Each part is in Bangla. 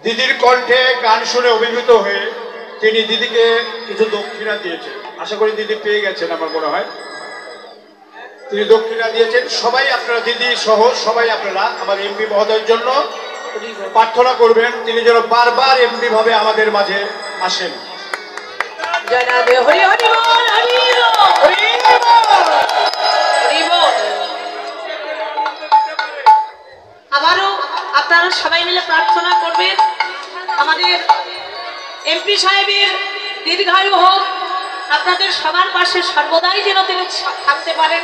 দিদির কণ্ঠে গান শুনে অভিভূত হয়ে তিনি দিদিকে কিছু দক্ষিণা দিয়েছেন। আশা করি দিদি পেয়ে গেছেন, আমার মনে হয় তিনি দক্ষিণা দিয়েছেন। সবাই আপনারা, দিদি সহ সবাই আপনারা আমার এমপি মহোদয়ের জন্য প্রার্থনা করবেন, তিনি যেন বারবার এমপি ভাবে আমাদের মাঝে আসেন। আবারও আপনারা সবাই মিলে প্রার্থনা করবেন আমাদের এমপি সাহেবের দীর্ঘায়ু হোক, আপনাদের সবার পাশে সর্বদাই যেন তিনি থাকতে পারেন,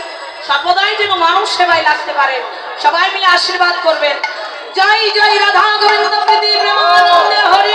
সর্বদাই যেন মানুষ সেবায় লাগতে পারেন। সবাই মিলে আশীর্বাদ করবেন। জয় জয় রাধা গোবিন্দ প্রীতি প্রেমানন্দে হরি।